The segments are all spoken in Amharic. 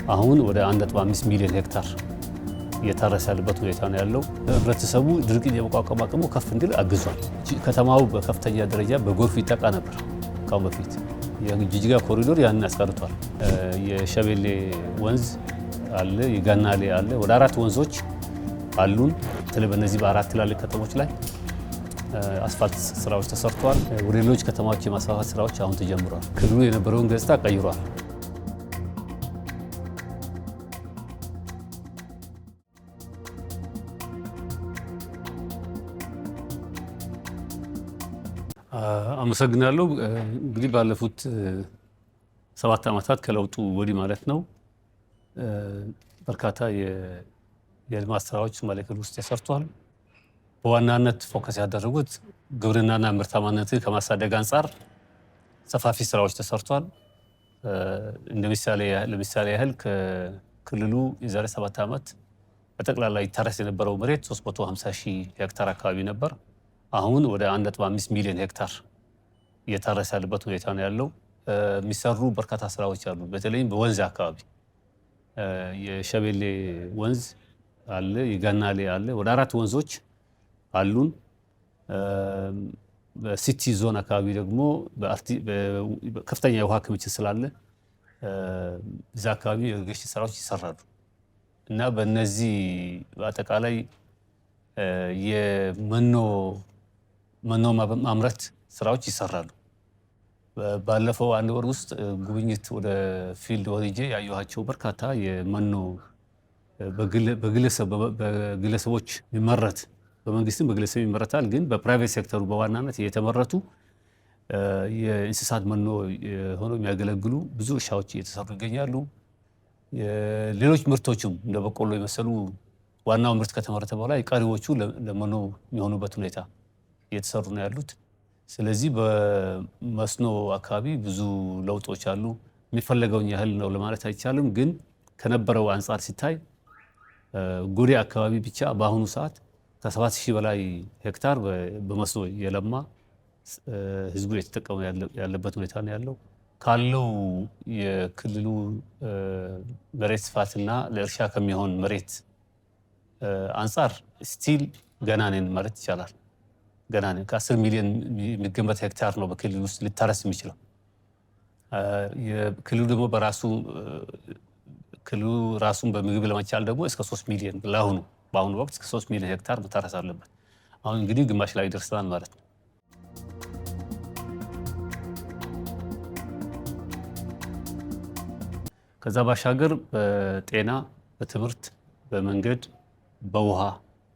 አሁን ወደ 1.5 ሚሊዮን ሄክታር እየታረሰ ያለበት ሁኔታ ነው ያለው። ህብረተሰቡ ድርቅን የመቋቋም አቅሙ ከፍ እንዲል አግዟል። ከተማው በከፍተኛ ደረጃ በጎርፍ ይጠቃ ነበር ካሁን በፊት። የጂጂጋ ኮሪዶር ያንን አስቀርቷል። የሸቤሌ ወንዝ አለ፣ የጋናሌ አለ። ወደ 4 ወንዞች አሉን። በተለይ በእነዚህ በ4 ትላልቅ ከተሞች ላይ አስፋልት ስራዎች ተሰርተዋል። ወደ ሌሎች ከተማዎች የማስፋፋት ስራዎች አሁን ተጀምረዋል። ክልሉ የነበረውን ገጽታ ቀይሯል። አመሰግናለሁ። እንግዲህ ባለፉት 7 ዓመታት ከለውጡ ወዲህ ማለት ነው በርካታ የልማት ስራዎች ሶማሌ ክልል ውስጥ ተሰርተዋል። በዋናነት ፎከስ ያደረጉት ግብርናና ምርታማነትን ከማሳደግ አንጻር ሰፋፊ ስራዎች ተሰርተዋል። ለምሳሌ ያህል ከክልሉ የዛሬ 7 ዓመት በጠቅላላ ይታረስ የነበረው መሬት 350 ሺህ ሄክታር አካባቢ ነበር። አሁን ወደ 1.5 ሚሊዮን ሄክታር እየታረሰ ያለበት ሁኔታ ነው ያለው። የሚሰሩ በርካታ ስራዎች አሉ። በተለይም በወንዝ አካባቢ የሸቤሌ ወንዝ አለ፣ የጋናሌ አለ። ወደ 4 ወንዞች አሉን። በሲቲ ዞን አካባቢ ደግሞ ከፍተኛ የውሃ ክምችት ስላለ እዛ አካባቢ የኢሪጌሽን ስራዎች ይሰራሉ እና በእነዚህ በአጠቃላይ የመኖ ማምረት ስራዎች ይሰራሉ። ባለፈው 1 ወር ውስጥ ጉብኝት ወደ ፊልድ ወርጄ ያየኋቸው በርካታ የመኖ በግለሰቦች የሚመረት በመንግስትም በግለሰብ ይመረታል፣ ግን በፕራይቬት ሴክተሩ በዋናነት የተመረቱ የእንስሳት መኖ ሆኖ የሚያገለግሉ ብዙ እርሻዎች እየተሰሩ ይገኛሉ። ሌሎች ምርቶችም እንደ በቆሎ የመሰሉ ዋናው ምርት ከተመረተ በኋላ የቀሪዎቹ ለመኖ የሚሆኑበት ሁኔታ እየተሰሩ ነው ያሉት። ስለዚህ በመስኖ አካባቢ ብዙ ለውጦች አሉ። የሚፈለገውን ያህል ነው ለማለት አይቻልም፣ ግን ከነበረው አንጻር ሲታይ ጎዴ አካባቢ ብቻ በአሁኑ ሰዓት ከ7000 በላይ ሄክታር በመስኖ የለማ ህዝቡ የተጠቀሙ ያለበት ሁኔታ ነው ያለው። ካለው የክልሉ መሬት ስፋትና ለእርሻ ከሚሆን መሬት አንጻር ስቲል ገና ነን ማለት ይቻላል። ገና ነን። ከ10 ሚሊዮን የሚገመት ሄክታር ነው በክልሉ ውስጥ ሊታረስ የሚችለው። የክልሉ ደግሞ ክልሉ ራሱን በምግብ ለመቻል ደግሞ እስከ 3 ሚሊዮን በአሁኑ ወቅት እስከ 3 ሚሊዮን ሄክታር መታረስ አለበት። አሁን እንግዲህ ግማሽ ላይ ደርሰናል ማለት ነው። ከዛ ባሻገር በጤና፣ በትምህርት፣ በመንገድ፣ በውሃ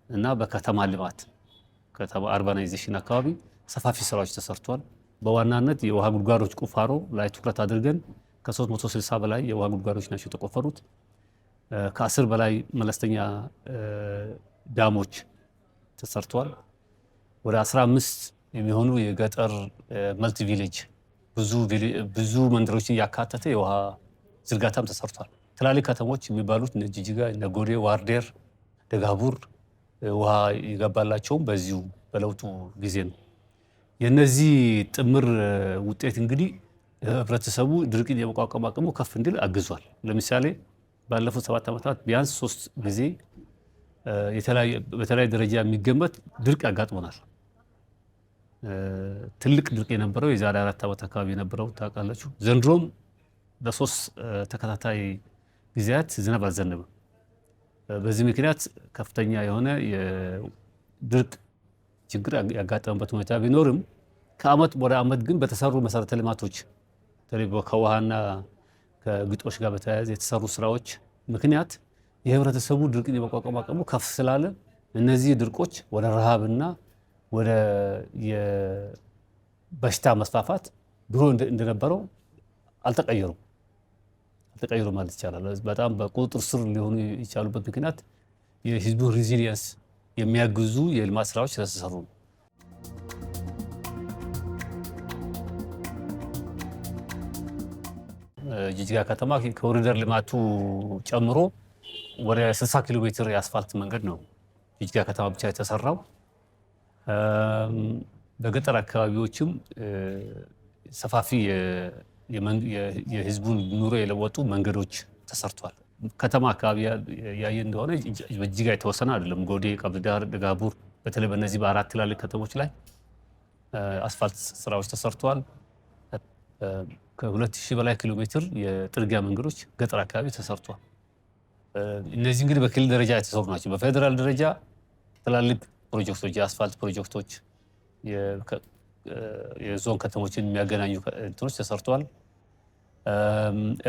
እና በከተማ ልማት ከተማ አርባናይዜሽን አካባቢ ሰፋፊ ስራዎች ተሰርቷል። በዋናነት የውሃ ጉድጓዶች ቁፋሮ ላይ ትኩረት አድርገን ከ360 በላይ የውሃ ጉድጓዶች ናቸው የተቆፈሩት። ከ10 በላይ መለስተኛ ዳሞች ተሰርተዋል። ወደ 15 የሚሆኑ የገጠር መልቲ ቪሌጅ ብዙ መንደሮችን ያካተተ የውሃ ዝርጋታም ተሰርቷል። ትላልቅ ከተሞች የሚባሉት እነ ጂጂጋ፣ እነ ጎዴ፣ ዋርዴር፣ ደጋቡር ውሃ ይገባላቸውም በዚሁ በለውጡ ጊዜ ነው። የነዚህ ጥምር ውጤት እንግዲህ ህብረተሰቡ ድርቅን የመቋቋም አቅሙ ከፍ እንዲል አግዟል። ለምሳሌ ባለፉት 7 ዓመታት ቢያንስ 3 ጊዜ በተለያየ ደረጃ የሚገመት ድርቅ ያጋጥሞናል። ትልቅ ድርቅ የነበረው የዛሬ 4 ዓመት አካባቢ የነበረው ታውቃላችሁ። ዘንድሮም በ3 ተከታታይ ጊዜያት ዝናብ አልዘነበም። በዚህ ምክንያት ከፍተኛ የሆነ የድርቅ ችግር ያጋጠመበት ሁኔታ ቢኖርም ከአመት ወደ አመት ግን በተሰሩ መሰረተ ልማቶች ከውሃና ከግጦሽ ጋር በተያያዘ የተሰሩ ስራዎች ምክንያት የህብረተሰቡ ድርቅን የመቋቋም አቅሙ ከፍ ስላለ እነዚህ ድርቆች ወደ ረሃብና ወደ የበሽታ መስፋፋት ድሮ እንደነበረው አልተቀየሩም ማለት ይቻላል። በጣም በቁጥጥር ስር ሊሆኑ የቻሉበት ምክንያት የህዝቡ ሬዚሊየንስ የሚያግዙ የልማት ስራዎች ስለተሰሩ ነው። ጂጂጋ ከተማ ከኮሪደር ልማቱ ጨምሮ ወደ 60 ኪሎ ሜትር የአስፋልት መንገድ ነው ጂጂጋ ከተማ ብቻ የተሰራው። በገጠር አካባቢዎችም ሰፋፊ የህዝቡን ኑሮ የለወጡ መንገዶች ተሰርቷል። ከተማ አካባቢ ያየ እንደሆነ በእጅጋ የተወሰነ አይደለም። ጎዴ፣ ቀብዳር፣ ደጋቡር በተለይ በእነዚህ በአራት ትላልቅ ከተሞች ላይ አስፋልት ስራዎች ተሰርተዋል። ከ2000 በላይ ኪሎ ሜትር የጥርጊያ መንገዶች ገጠር አካባቢ ተሰርተዋል። እነዚህ እንግዲህ በክልል ደረጃ የተሰሩ ናቸው። በፌደራል ደረጃ ትላልቅ ፕሮጀክቶች፣ የአስፋልት ፕሮጀክቶች፣ የዞን ከተሞችን የሚያገናኙ እንትኖች ተሰርተዋል።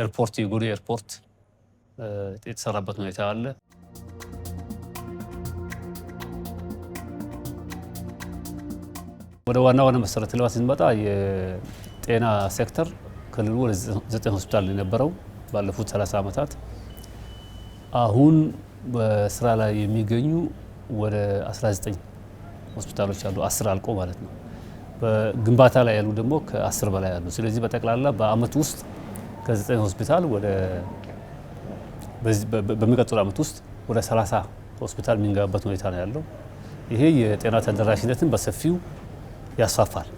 ኤርፖርት፣ የጎዴ ኤርፖርት የተሰራበት ሁኔታ አለ። ወደ ዋና መሰረተ ልማት ስንመጣ የጤና ሴክተር ክልሉ ወደ 9 ሆስፒታል የነበረው ባለፉት 30 ዓመታት አሁን በስራ ላይ የሚገኙ ወደ 19 ሆስፒታሎች አሉ። 10 አልቆ ማለት ነው። በግንባታ ላይ ያሉ ደግሞ ከ10 በላይ አሉ። ስለዚህ በጠቅላላ በአመት ውስጥ ከ9 ሆስፒታል ወደ በሚቀጥሉ አመት ውስጥ ወደ 30 ሆስፒታል የሚንገባበት ሁኔታ ነው ያለው። ይሄ የጤና ተደራሽነትን በሰፊው ያስፋፋል።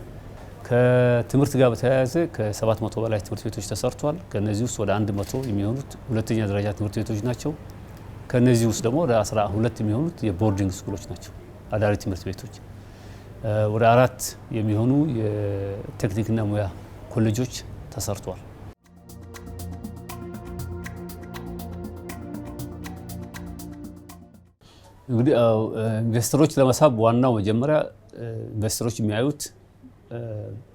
ከትምህርት ጋር በተያያዘ ከ700 በላይ ትምህርት ቤቶች ተሰርቷል። ከነዚህ ውስጥ ወደ 100 የሚሆኑት ሁለተኛ ደረጃ ትምህርት ቤቶች ናቸው። ከነዚህ ውስጥ ደግሞ ወደ 12 የሚሆኑት የቦርዲንግ ስኩሎች ናቸው፣ አዳሪ ትምህርት ቤቶች። ወደ 4 የሚሆኑ የቴክኒክና ሙያ ኮሌጆች ተሰርቷል። እንግዲህ ኢንቨስተሮች ለመሳብ ዋናው መጀመሪያ ኢንቨስተሮች የሚያዩት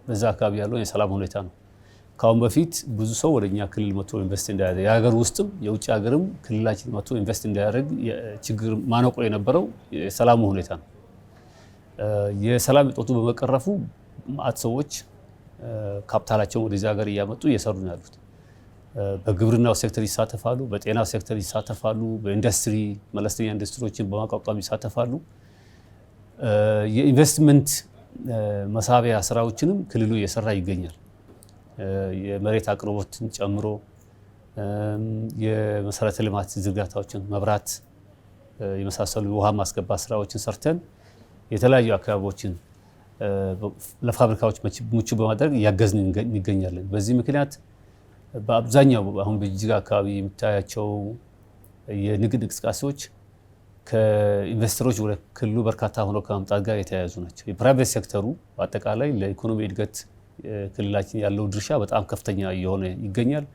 በዛ አካባቢ ያለውን የሰላም ሁኔታ ነው። ካሁን በፊት ብዙ ሰው ወደኛ ክልል መጥቶ ኢንቨስት እንዳያደርግ የሀገር ውስጥም የውጭ ሀገርም ክልላችን መጥቶ ኢንቨስት እንዳያደርግ ችግር ማነቆ የነበረው የሰላሙ ሁኔታ ነው። የሰላም እጦቱ በመቀረፉ ማዕት ሰዎች ካፒታላቸውን ወደዚህ ሀገር እያመጡ እየሰሩ ነው ያሉት። በግብርናው ሴክተር ይሳተፋሉ፣ በጤናው ሴክተር ይሳተፋሉ፣ በኢንዱስትሪ መለስተኛ ኢንዱስትሪዎችን በማቋቋም ይሳተፋሉ። የኢንቨስትመንት መሳቢያ ስራዎችንም ክልሉ እየሰራ ይገኛል። የመሬት አቅርቦትን ጨምሮ የመሰረተ ልማት ዝርጋታዎችን፣ መብራት የመሳሰሉ ውሃ ማስገባት ስራዎችን ሰርተን የተለያዩ አካባቢዎችን ለፋብሪካዎች ምቹ በማድረግ እያገዝን እንገኛለን። በዚህ ምክንያት በአብዛኛው አሁን በጅጅጋ አካባቢ የምታያቸው የንግድ እንቅስቃሴዎች ከኢንቨስተሮች ወደ ክልሉ በርካታ ሆነው ከማምጣት ጋር የተያያዙ ናቸው። የፕራይቬት ሴክተሩ በአጠቃላይ ለኢኮኖሚ እድገት ክልላችን ያለው ድርሻ በጣም ከፍተኛ እየሆነ ይገኛል።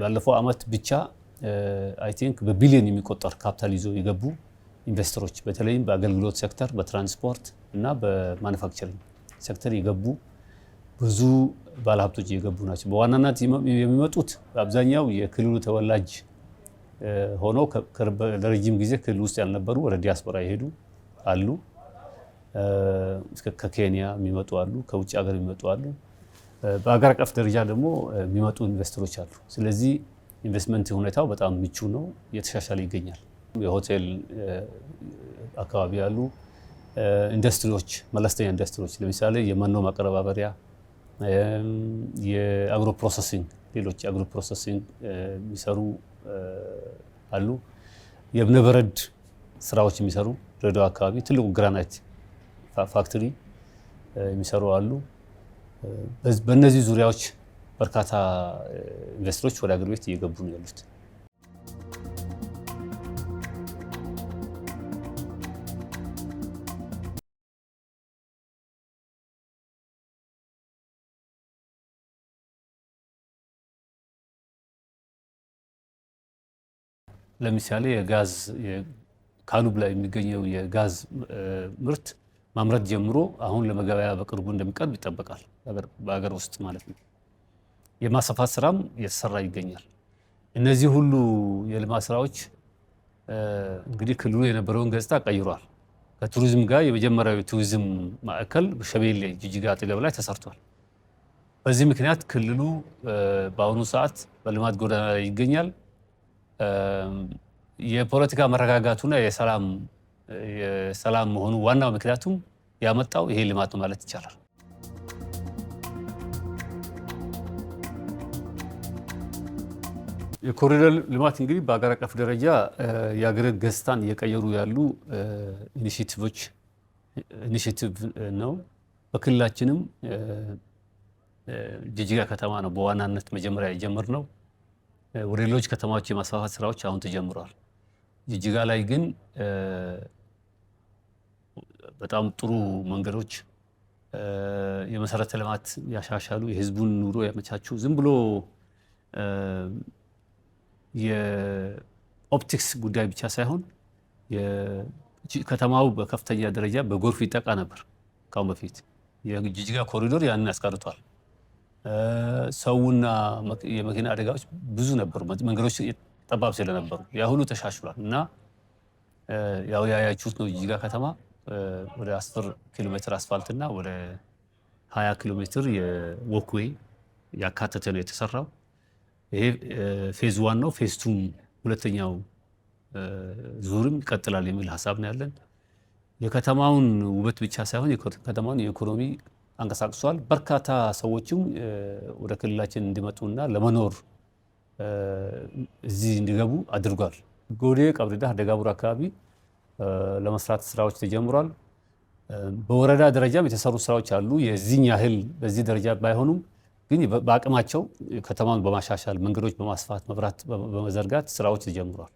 ባለፈው አመት ብቻ አይ ቲንክ በቢሊዮን የሚቆጠር ካፒታል ይዞ የገቡ ኢንቨስተሮች በተለይም በአገልግሎት ሴክተር፣ በትራንስፖርት እና በማኑፋክቸሪንግ ሴክተር የገቡ ብዙ ባለሀብቶች እየገቡ ናቸው። በዋናነት የሚመጡት በአብዛኛው የክልሉ ተወላጅ ሆነው ለረጅም ጊዜ ክልል ውስጥ ያልነበሩ ወደ ዲያስፖራ የሄዱ አሉ። ከኬንያ የሚመጡ አሉ፣ ከውጭ ሀገር የሚመጡ አሉ። በአገር አቀፍ ደረጃ ደግሞ የሚመጡ ኢንቨስተሮች አሉ። ስለዚህ ኢንቨስትመንት ሁኔታው በጣም ምቹ ነው፣ እየተሻሻለ ይገኛል። የሆቴል አካባቢ ያሉ ኢንዱስትሪዎች፣ መለስተኛ ኢንዱስትሪዎች ለምሳሌ የመኖ ማቀነባበሪያ፣ የአግሮ ፕሮሰሲንግ፣ ሌሎች የአግሮ ፕሮሰሲንግ የሚሰሩ አሉ። የእብነበረድ ስራዎች የሚሰሩ ድሬዳዋ አካባቢ ትልቁ ግራናይት ፋክተሪ የሚሰሩ አሉ። በእነዚህ ዙሪያዎች በርካታ ኢንቨስተሮች ወደ ሀገር ቤት እየገቡ ነው ያሉት። ለምሳሌ የጋዝ ካሉብ ላይ የሚገኘው የጋዝ ምርት ማምረት ጀምሮ አሁን ለመገበያ በቅርቡ እንደሚቀርብ ይጠበቃል፣ በሀገር ውስጥ ማለት ነው። የማስፋፋት ስራም እየተሰራ ይገኛል። እነዚህ ሁሉ የልማት ስራዎች እንግዲህ ክልሉ የነበረውን ገጽታ ቀይሯል። ከቱሪዝም ጋር የመጀመሪያው የቱሪዝም ማዕከል ሸቤሌ ጅጅጋ አጠገብ ላይ ተሰርቷል። በዚህ ምክንያት ክልሉ በአሁኑ ሰዓት በልማት ጎዳና ላይ ይገኛል። የፖለቲካ መረጋጋቱና የሰላም መሆኑ ዋናው ምክንያቱም ያመጣው ይሄ ልማት ነው ማለት ይቻላል። የኮሪደር ልማት እንግዲህ በአገር አቀፍ ደረጃ የአገር ገጽታን እየቀየሩ ያሉ ኢኒሼቲቭ ነው። በክልላችንም ጅጅጋ ከተማ ነው በዋናነት መጀመሪያ የጀመርነው። ወደ ሌሎች ከተማዎች የማስፋፋት ስራዎች አሁን ተጀምረዋል። ጅጅጋ ላይ ግን በጣም ጥሩ መንገዶች፣ የመሰረተ ልማት ያሻሻሉ፣ የህዝቡን ኑሮ ያመቻቹ፣ ዝም ብሎ የኦፕቲክስ ጉዳይ ብቻ ሳይሆን ከተማው በከፍተኛ ደረጃ በጎርፍ ይጠቃ ነበር ካሁን በፊት። የጅጅጋ ኮሪዶር ያንን ያስቀርቷል። ሰውና የመኪና አደጋዎች ብዙ ነበሩ፣ መንገዶች ጠባብ ስለነበሩ ያ ሁሉ ተሻሽሏል። እና ያው ያያችሁት ነው ጅጅጋ ከተማ ወደ 10 ኪሎ ሜትር አስፋልትና ወደ 20 ኪሎ ሜትር የወክዌይ ያካተተ ነው የተሰራው። ይሄ ፌዝ 1 ነው። ፌዝ 2 ሁለተኛው ዙርም ይቀጥላል የሚል ሀሳብ ነው ያለን። የከተማውን ውበት ብቻ ሳይሆን የከተማውን የኢኮኖሚ አንቀሳቅሷል። በርካታ ሰዎችም ወደ ክልላችን እንዲመጡና ለመኖር እዚህ እንዲገቡ አድርጓል። ጎዴ፣ ቀብሪ ዳህ፣ ደጋቡር አካባቢ ለመስራት ስራዎች ተጀምሯል። በወረዳ ደረጃም የተሰሩ ስራዎች አሉ። የዚህን ያህል በዚህ ደረጃ ባይሆኑም ግን በአቅማቸው ከተማውን በማሻሻል መንገዶች በማስፋት መብራት በመዘርጋት ስራዎች ተጀምሯል።